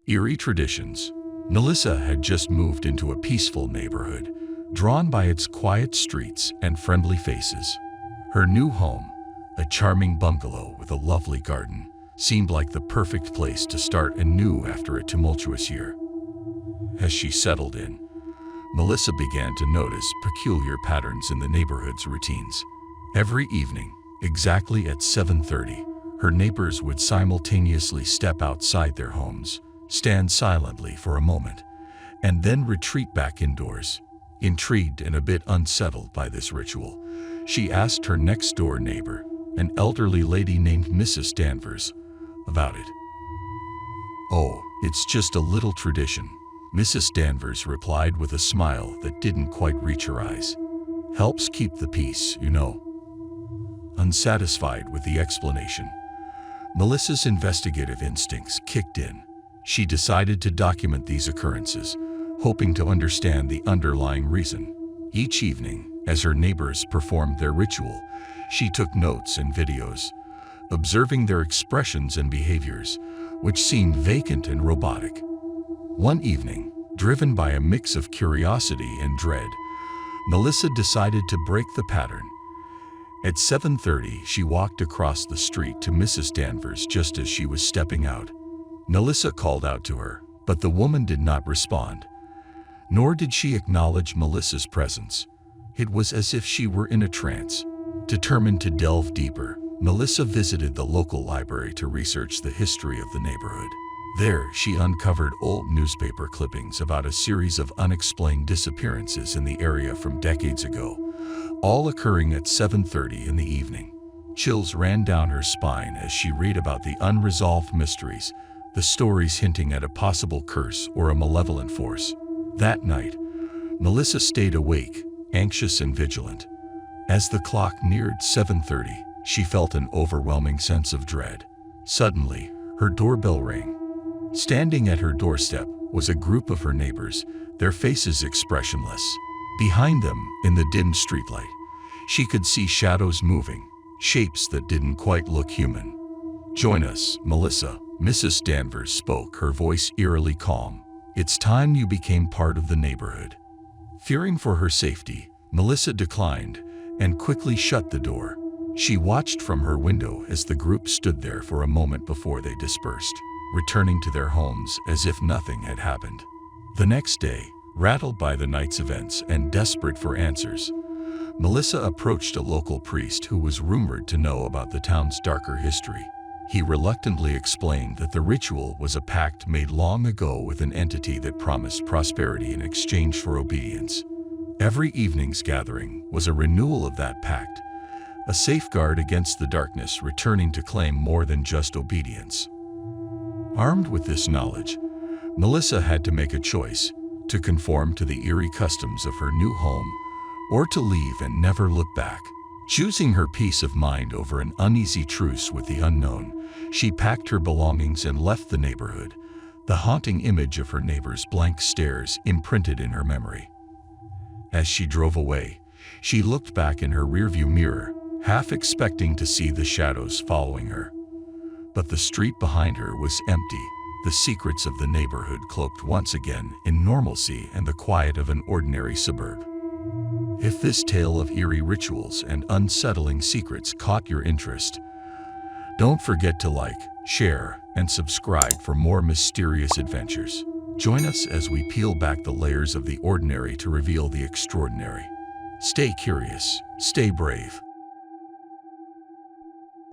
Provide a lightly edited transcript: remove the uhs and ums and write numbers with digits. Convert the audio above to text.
Eerie Traditions. Melissa had just moved into a peaceful neighborhood, drawn by its quiet streets and friendly faces. Her new home, a charming bungalow with a lovely garden, seemed like the perfect place to start anew after a tumultuous year. As she settled in, Melissa began to notice peculiar patterns in the neighborhood's routines. Every evening, exactly at 7:30, her neighbors would simultaneously step outside their homes, stand silently for a moment, and then retreat back indoors. Intrigued and a bit unsettled by this ritual, she asked her next-door neighbor, an elderly lady named Mrs. Danvers, about it. "Oh, it's just a little tradition," Mrs. Danvers replied with a smile that didn't quite reach her eyes. "Helps keep the peace, you know." Unsatisfied with the explanation, Melissa's investigative instincts kicked in. She decided to document these occurrences, hoping to understand the underlying reason. Each evening, as her neighbors performed their ritual, she took notes and videos, observing their expressions and behaviors, which seemed vacant and robotic. One evening, driven by a mix of curiosity and dread, Melissa decided to break the pattern. At 7:30, she walked across the street to Mrs. Danvers just as she was stepping out. Melissa called out to her, but the woman did not respond, nor did she acknowledge Melissa's presence. It was as if she were in a trance. Determined to delve deeper, Melissa visited the local library to research the history of the neighborhood. There, she uncovered old newspaper clippings about a series of unexplained disappearances in the area from decades ago, all occurring at 7:30 in the evening. Chills ran down her spine as she read about the unresolved mysteries, the stories hinting at a possible curse or a malevolent force. That night, Melissa stayed awake, anxious and vigilant. As the clock neared 7:30, she felt an overwhelming sense of dread. Suddenly, her doorbell rang. Standing at her doorstep was a group of her neighbors, their faces expressionless. Behind them, in the dim streetlight, she could see shadows moving, shapes that didn't quite look human. "Join us, Melissa," Mrs. Danvers spoke, her voice eerily calm. "It's time you became part of the neighborhood." Fearing for her safety, Melissa declined and quickly shut the door. She watched from her window as the group stood there for a moment before they dispersed, returning to their homes as if nothing had happened. The next day, rattled by the night's events and desperate for answers, Melissa approached a local priest who was rumored to know about the town's darker history. He reluctantly explained that the ritual was a pact made long ago with an entity that promised prosperity in exchange for obedience. Every evening's gathering was a renewal of that pact, a safeguard against the darkness returning to claim more than just obedience. Armed with this knowledge, Melissa had to make a choice: to conform to the eerie customs of her new home, or to leave and never look back. Choosing her peace of mind over an uneasy truce with the unknown, she packed her belongings and left the neighborhood, the haunting image of her neighbor's blank stares imprinted in her memory. As she drove away, she looked back in her rearview mirror, half expecting to see the shadows following her. But the street behind her was empty, the secrets of the neighborhood cloaked once again in normalcy and the quiet of an ordinary suburb. If this tale of eerie rituals and unsettling secrets caught your interest, don't forget to like, share, and subscribe for more mysterious adventures. Join us as we peel back the layers of the ordinary to reveal the extraordinary. Stay curious, stay brave,